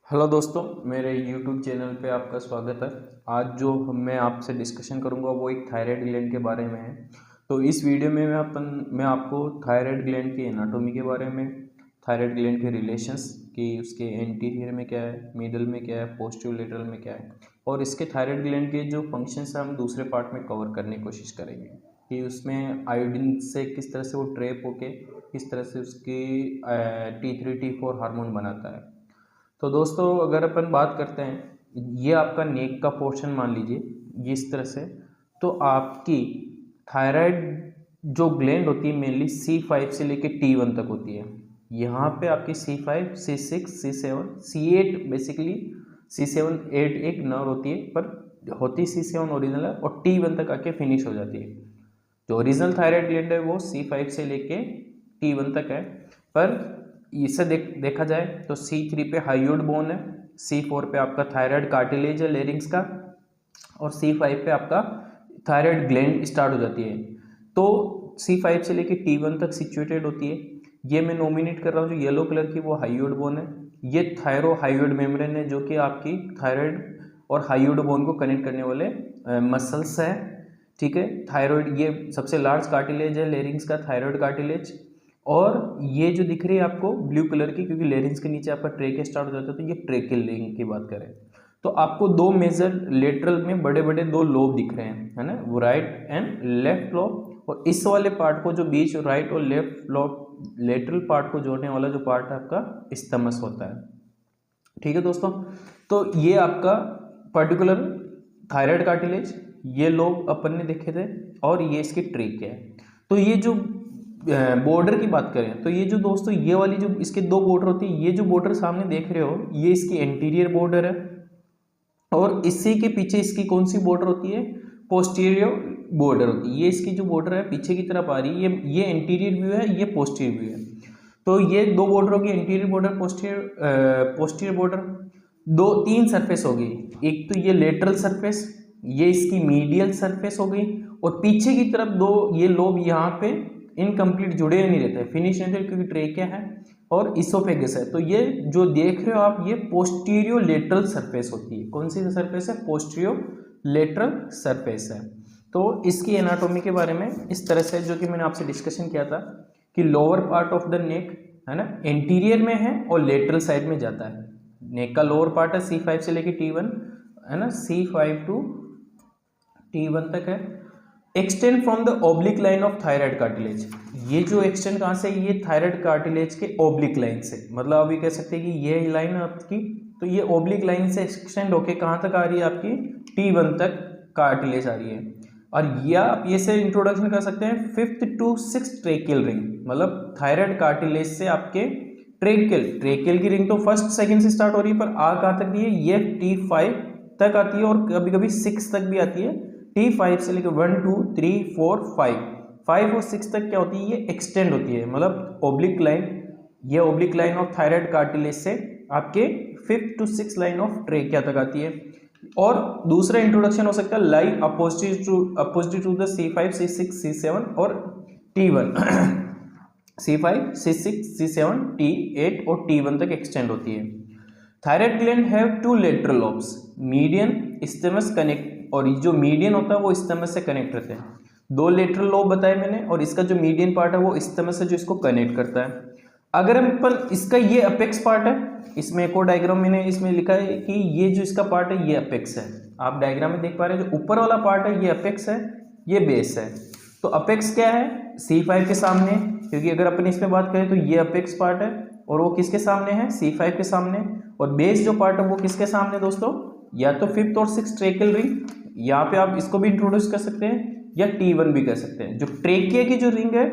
Hello दोस्तों, मेरे YouTube channel पे आपका स्वागत है। आज जो मैं आपसे डिस्कशन करूंगा वो एक थायराइड ग्लैंड के बारे में है। तो इस वीडियो में मैं आपको थायराइड ग्लैंड की एनाटॉमी के बारे में, थायराइड ग्लैंड के रिलेशंस कि उसके एंटीरियर में क्या है, मिडल में क्या है, पोस्टीरियर लेटरल में क्या है, और इसके थायराइड ग्लैंड के जो फंक्शंस हैं हम दूसरे पार्ट में कवर करने की कोशिश करेंगे कि उसमें आयोडीन से किस तरह से वो ट्रैप होके किस तरह से उसकी T3 T4 हार्मोन बनाता है। तो दोस्तों, अगर अपन बात करते हैं, ये आपका नेक का पोर्शन मान लीजिए ये इस तरह से। तो आपकी थायराइड जो ग्लैंड होती है मेनली C5 से लेके T1 तक होती है। यहाँ पे आपकी C5, C6, C7, C8 basically, C7 8 एक नर्व होती है पर होती C7 ओरिजिनल है, और T1 तक आके फिनिश हो जाती है। जो ओरिजिनल थायराइड ग्लैंड है वो C5 से लेके T1 तक है, पर इसे देखा जाए तो C3 पे हाइयोड बोन है, C4 पे आपका थायराइड कार्टिलेज है लेरिंग्स का, और C5 पे आपका थायराइड ग्लैंड स्टार्ट हो जाती है। तो C5 से लेके T1 तक सिचुएटेड होती है। ये मैं नॉमिनेट कर रहा हूँ, जो येलो कलर की वो हाइयोड बोन है। ये थायरो हाइयोड मेम्ब्रेन है जो कि आपकी थायराइड और हाइयोड बोन को कनेक्ट करने वाले मसल्स है। ठीक है, थायराइड ये सबसे लार्ज कार्टिलेज है लेरिंग्स का, थायराइड कार्टिलेज। और ये जो दिख रही है आपको ब्लू कलर की, क्योंकि लेरिंग्स के नीचे आपका ट्रेके स्टार्ट हो जाता है, तो ये ट्रेकिल रिंग की बात करें तो आपको दो मेजर लेटरल में बड़े बड़े दो लोब दिख रहे हैं, है ना, वो राइट एंड लेफ्ट लोब। और इस वाले पार्ट को जो बीच राइट और लेफ्ट लोब लेटरल पार्ट को जोड़ने वाला जो पार्ट है आपका स्तमस होता है। ठीक है दोस्तों, तो ये आपका पर्टिकुलर थायराइड कार्टिलेज, ये लोब अपन ने देखे थे, और ये इसकी ट्रेके है। तो ये जो बॉर्डर की बात करें तो ये जो दोस्तों ये वाली जो इसके दो बॉर्डर होती है, ये जो बॉर्डर सामने देख रहे हो ये इसकी एंटीरियर बॉर्डर है, और इसी के पीछे इसकी कौन सी बॉर्डर होती है, पोस्टीरियर बॉर्डर होती है। ये इसकी जो बॉर्डर है पीछे की तरफ आ रही है, ये एंटीरियर व्यू है, ये पोस्टीरियर व्यू है। तो ये दो बॉर्डर होगी, एंटीरियर बॉर्डर, पोस्टीरियर बॉर्डर। दो तीन सरफेस होगी, एक तो ये लेटरल सरफेस, ये इसकी मीडियल सरफेस हो गई, और पीछे की तरफ दो ये लोब यहाँ पे इनकम्प्लीट जुड़े नहीं रहते, फिनिश नहीं रहते, क्योंकि ट्रेकिया है और इसोफेगस है। तो ये जो देख रहे हो आप, ये पोस्टीरियो लेटरल सरफेस होती है। कौन सी सरफेस है, पोस्टीरियो लेटरल सरफेस है। तो इसकी एनाटॉमी के बारे में इस तरह से, जो कि मैंने आपसे डिस्कशन किया था कि lower part of the neck, है ना, एंटीरियर में है और लेटरल साइड में जाता है। नेक का लोअर पार्ट है C5 से लेके T1, है ना, C5 टू T1 तक है। Extend from the oblique line of thyroid cartilage, ये जो एक्सटेंड कहाँ से, ये थायराइड कार्टिलेज के ओब्लिक लाइन से, मतलब अभी कह सकते हैं कि ये लाइन है आपकी, तो ये ओब्लिक लाइन से एक्सटेंड होके कहाँ तक आ रही है, आपकी T1 तक कार्टिलेज आ रही है। और या आप ये से इंट्रोडक्शन कर सकते हैं 5th to 6th tracheal ring, मतलब थायराइड कार्टिलेज से आपके ट्रेकियल की रिंग तो फर्स्ट सेकंड से स्टार्ट हो रही है, पर आ कहाँ तक रही है, ये T5 तक आती है, और कभी कभी 6 तक भी आती है। T5 से लेकर 1 2 3 4 5 और 6 तक क्या होती है, ये एक्सटेंड होती है, मतलब ओब्लिक लाइन, ये oblique line of thyroid cartilage से आपके 5th to 6th line of trachea तक आती है। और दूसरा इंट्रोडक्शन हो सकता है line opposite to the C5 C6 C7 और T1 C5 C6 C7 T8 और T1 तक एक्सटेंड होती है। Thyroid gland have two lateral lobes, median isthmus connect, और जो मीडियन होता है वो स्टेमस से कनेक्ट रहते हैं। दो लेटरल लोब बताए मैंने, और इसका जो मीडियन पार्ट है वो स्टेमस से जो इसको कनेक्ट करता है। अगर हम पर इसका ये अपेक्स पार्ट है, इसमें एक और डायग्राम मैंने इसमें लिखा है कि ये जो इसका पार्ट है ये अपेक्स है। आप डायग्राम में देख पा रहे हैं, जो ऊपर वाला पार्ट है ये अपेक्स है, ये बेस है। तो अपेक्स क्या है, C5 के सामने, क्योंकि अगर अपन इसमें बात करें तो ये अपेक्स पार्ट है, और वो किसके सामने है, C5 के सामने। और बेस जो पार्ट है वो किसके सामने दोस्तों, या तो 5th और 6th ट्रेकियल रिंग, यहाँ पे आप इसको भी इंट्रोड्यूस कर सकते हैं, या T1 भी कर सकते हैं। जो ट्रेकिया की जो रिंग है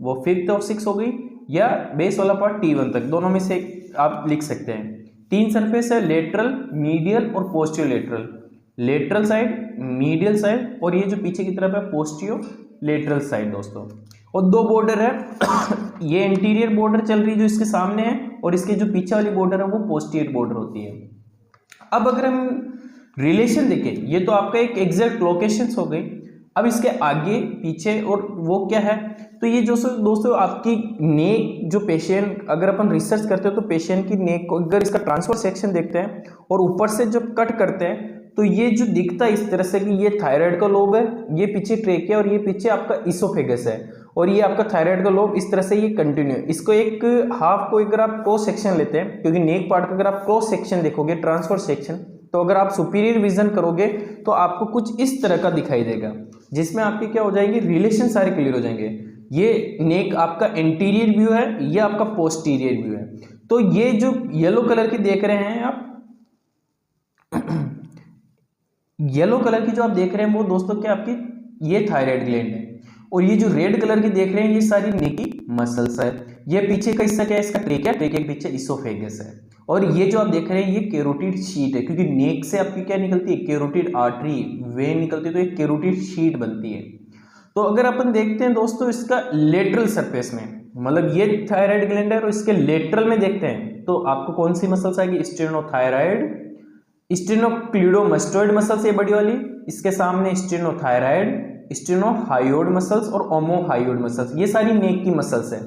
वो 5th और 6th हो गई, या बेस वाला पार्ट T1 तक, दोनों में से आप लिख सकते हैं। तीन सरफेस है, लेटरल, मीडियल और posterior lateral. Lateral side, medial side, और ये जो पीछे की तरफ है पोस्टीरियर लेटरल साइड दोस्तों। और दो बॉर्डर है ये एंटीरियर बॉर्डर चल रही है जो इसके सामने है, और इसके जो पीछे वाली बॉर्डर है वो पोस्टीरियर बॉर्डर होती है। अब अगर हम रिलेशन देखें, ये तो आपका एक एग्जैक्ट लोकेशंस हो गई। अब इसके आगे पीछे और वो क्या है, तो ये जो दोस्तों आपकी नेक जो पेशेंट, अगर अपन रिसर्च करते हो तो पेशेंट की नेक को अगर इसका ट्रांसफर सेक्शन देखते हैं और ऊपर से जब कट करते हैं तो ये जो दिखता है इस तरह से कि ये थायराइड का लोब है, ये पीछे ट्रेकिया और ये पीछे आपका इसोफेगस है और ये आपका थायराइड का लोब, इस तरह से ये कंटिन्यू है। इसको एक हाफ को अगर आप क्रॉस सेक्शन लेते हैं, क्योंकि नेक पार्ट का अगर आप क्रॉस सेक्शन देखोगे ट्रांसफर सेक्शन, तो अगर आप सुपीरियर विजन करोगे तो आपको कुछ इस तरह का दिखाई देगा, जिसमें आपके क्या हो जाएंगे, रिलेशन सारे क्लियर हो जाएंगे। ये नेक आपका एंटीरियर व्यू है, ये आपका पोस्टीरियर व्यू है। तो ये जो येलो कलर की देख रहे हैं आप येलो कलर की जो आप देख रहे हैं वो दोस्तों क्या आपकी ये थायराइड ग्लैंड है, और ये जो रेड कलर की देख रहे हैं ये सारी नेक की मसल्स है। ये पीछे का हिस्सा क्या है, इसका ट्रेकिया, ट्रेकिया के पीछे इसोफेगस है, और ये जो आप देख रहे हैं ये कैरोटिड शीट है, क्योंकि नेक से आपकी क्या निकलती है, कैरोटिड आर्टरी वेन निकलती है, तो एक कैरोटिड शीट बनती है। तो अगर अपन देखते हैं दोस्तों इसका लेटरल सरफेस में, मतलब ये थायराइड ग्लैंड है और इसके लेटरल में देखते हैं तो आपको कौन सी मसल्स आएगी, स्टेनोथायराइड, स्टेनोक्लीडोमास्टोइड मसल्स ये बड़ी वाली, इसके सामने स्टेनोथायराइड, स्टेनोहायोइड मसल्स और ओमोहायोइड मसल्स, ये सारी नेक की मसल्स है।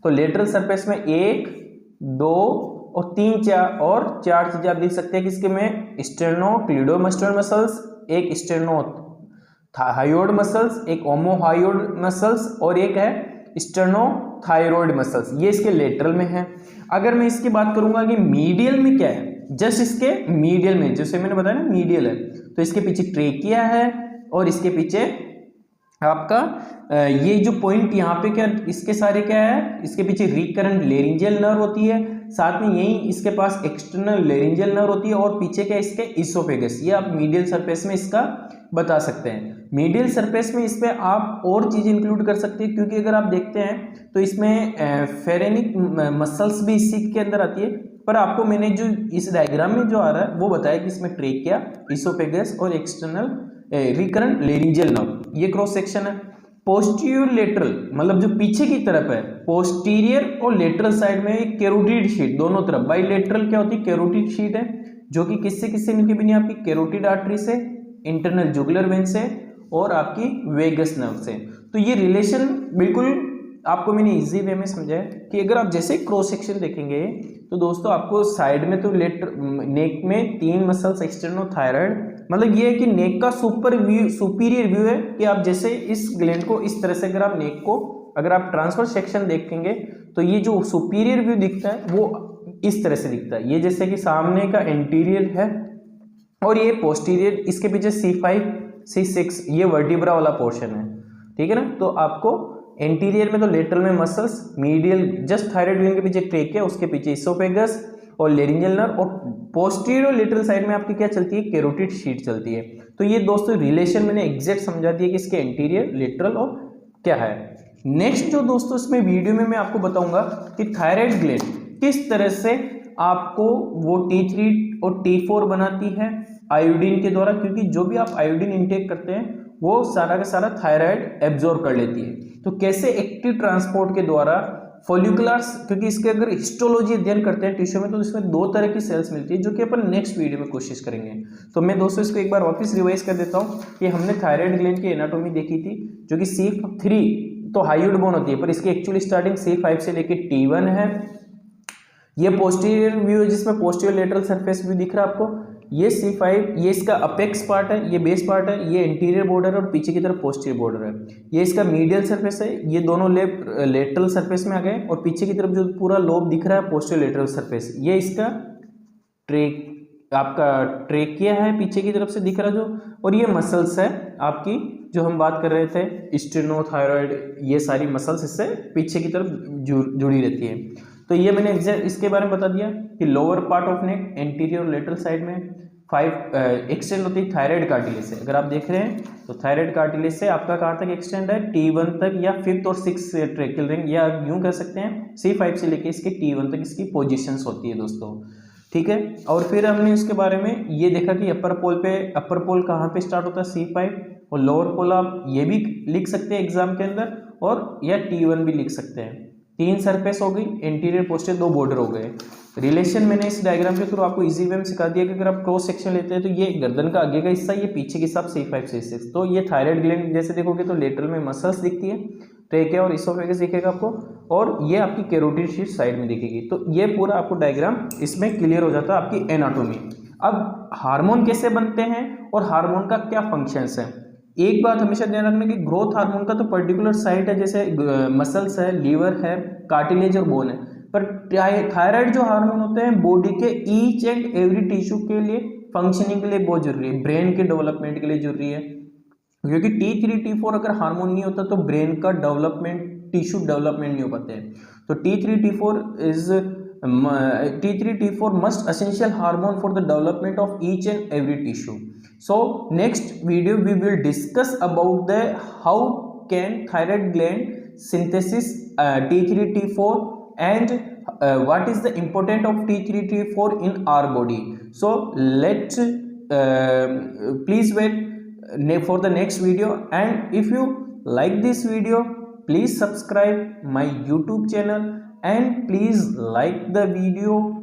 तो लेटरल सरफेस में 1, 2 और 3 4 और 4 चीजें आप देख सकते हैं कि इसके में स्टेनोक्लीडोमास्टोइड मसल्स, एक स्टेनोहायोइड मसल्स, एक ओमोहायोइड मसल्स और एक है स्टेनोथायराइड मसल्स, ये इसके लेटरल में है। अगर मैं इसकी बात करूंगा कि मीडियल में क्या है, जस्ट इसके मीडियल में, जैसे मैंने बताया ना मीडियल है, तो इसके पीछे ट्रेकिया है और इसके पीछे आपका ये जो पॉइंट यहाँ पे क्या, इसके सारे क्या है, इसके पीछे रिकरेंट लेरिंजियल नर्व होती है, साथ में यही इसके पास एक्सटर्नल लेरिंजियल नर्व होती है, और पीछे क्या इसके इसोफेगस, ये आप मीडियल सरफेस में इसका बता सकते हैं। मीडियल सरफेस में इसमें आप और चीजें इंक्लूड कर सकते हैं, क्योंकि अगर आप देखते हैं तो इसमें फेरेनिक मसल्स भी इसी के अंदर आती है, पर आपको मैंने जो इस डायग्राम में जो आ रहा है वो बताया कि इसमें ट्रेकिया, इसोफेगस और एक्सटर्नल रिकरेंट लेरिंजियल नर्व, ये क्रॉस सेक्शन है। पोस्टीरियर लेटरल मतलब जो पीछे की तरफ है, पोस्टीरियर और लेटरल साइड में एक कैरोटिड शीट, दोनों तरफ बाइलेटरल क्या होती है, कैरोटिड शीट है, जो कि किससे किससे मिलके बनी, आपकी कैरोटिड आर्टरी से, इंटरनल जुगुलर वेन से और आपकी वेगस नर्व से। तो ये रिलेशन बिल्कुल आपको मैंने इजी वे में समझाया कि अगर आप जैसे क्रॉस सेक्शन देखेंगे तो दोस्तों आपको साइड में तो नेक में 3 मसल्स, एक्सटर्नोथायराइड, मतलब ये है कि नेक का सुपीरियर व्यू है कि आप जैसे इस ग्लैंड को इस तरह से अगर आप नेक को अगर आप ट्रांसफर सेक्शन देखेंगे तो ये जो सुपीरियर व्यू दिखता है वो इस तरह से दिखता है, ये जैसे कि सामने का एंटीरियर है और ये पोस्टीरियर, इसके पीछे C5 C6 ये वर्टिब्रा वाला पोर्शन है, ठीक है ना। तो आपको एंटीरियर में तो लेटरल में muscles, medial just thyroid gland के पीछे ट्रेकिया, उसके पीछे इसोफेगस और लेरिंजियल नर्व, और पोस्टीरियर और लेटरल साइड में आपकी क्या चलती है, कैरोटिड शीट चलती है। तो ये दोस्तों रिलेशन मैंने एग्जैक्ट समझा दिया कि इसके एंटीरियर, लेटरल और क्या है। नेक्स्ट जो दोस्तों इसमें वीडियो में मैं आपको बताऊंगा कि थायराइड ग्लैंड किस तरह से आपको वो T3 और T4 बनाती है आयोडीन के द्वारा, क्योंकि जो भी आप आयोडीन इंटेक करते हैं वो सारा का सारा थायराइड एब्जॉर्ब कर लेती है। तो कैसे एक्टिव ट्रांसपोर्ट के द्वारा फॉलिकुलर्स, क्योंकि इसके अगर हिस्टोलॉजी अध्ययन करते हैं टिश्यू में तो इसमें 2 तरह की सेल्स मिलती है, जो कि अपन नेक्स्ट वीडियो में कोशिश करेंगे। तो मैं दोस्तों इसको एक बार वापस रिवाइज कर देता हूँ कि हमने थायराइड ग्लैंड की एनाटोमी देखी थी, जो कि C3 तो हायोइड बोन होती है, पर इसकी एक्चुअली स्टार्टिंग C5 से लेके T1 है। ये पोस्टीरियर व्यू है जिसमें पोस्टीरियर लेटरल सरफेस व्यू दिख रहा है आपको, ये C5 ये इसका अपेक्स पार्ट है, ये बेस पार्ट है, ये इंटीरियर बॉर्डर है और पीछे की तरफ पोस्टीरियर बॉर्डर है। ये इसका मीडियल सरफेस है, ये दोनों लेटरल सरफेस में आ गए, और पीछे की तरफ जो पूरा लोब दिख रहा है पोस्टीरियर लेटरल सरफेस, ये इसका आपका ट्रेकिया है पीछे की तरफ से दिख रहा जो, और ये मसल्स है आपकी जो हम बात कर रहे थे स्टेनोथायराइड, ये सारी मसल्स इससे पीछे की तरफ जुड़ी रहती है। तो ये मैंने एग्जैक्ट इसके बारे में बता दिया कि lower part of neck anterior और लेटरल साइड में 5 एक्सटेंड होती है थायराइड कार्टिलेज से। अगर आप देख रहे हैं तो थायराइड कार्टिलेज से आपका कहाँ तक एक्सटेंड है, T1 तक या 5th और 6th ट्रेकियल रिंग, या यूं कह सकते हैं C5 से लेके इसके T1 तक इसकी पोजीशंस होती है दोस्तों, ठीक है। और फिर हमने इसके बारे में ये देखा कि अपर पोल कहाँ पे स्टार्ट होता है C5, और लोअर पोल आप ये भी लिख सकते हैं एग्जाम के अंदर, और या T1 भी लिख सकते हैं। 3 सरफेस हो गई, इंटीरियर पोस्टीरियर 2 बॉर्डर हो गए। रिलेशन मैंने इस डायग्राम के थ्रू आपको इजी वे में सिखा दिया कि अगर आप क्रॉस सेक्शन लेते हैं तो ये गर्दन का आगे का हिस्सा, ये पीछे के हिसाब C5 C6। तो ये थायराइड ग्लैंड जैसे देखोगे तो लेटरल में मसल्स दिखती है, ट्रेकिया और इसोफेगस दिखेगा आपको, और ये आपकी कैरोटिड शीट साइड में दिखेगी। तो ये पूरा आपको डायग्राम इसमें क्लियर हो जाता है आपकी एनाटोमी। अब हार्मोन कैसे बनते हैं और हार्मोन का क्या फंक्शंस है। एक बात हमेशा ध्यान रखना कि ग्रोथ हार्मोन का तो पर्टिकुलर साइट है, जैसे मसल्स है, लीवर है, कार्टिलेज और बोन है, पर थायराइड जो हार्मोन होते हैं बॉडी के ईच एंड एवरी टिश्यू के लिए फंक्शनिंग के लिए बहुत जरूरी है, ब्रेन के डेवलपमेंट के लिए जरूरी है, क्योंकि T3 T4 अगर हार्मोन नहीं होता तो ब्रेन का डेवलपमेंट, टिश्यू डेवलपमेंट नहीं हो पाते हैं। तो T3 T4 must essential hormone for the development of each and every tissue. So next video we will discuss about the how can thyroid gland synthesis T3 T4 and what is the importance of T3 T4 in our body. So let's please wait for the next video, and if you like this video please subscribe my YouTube channel and please like the video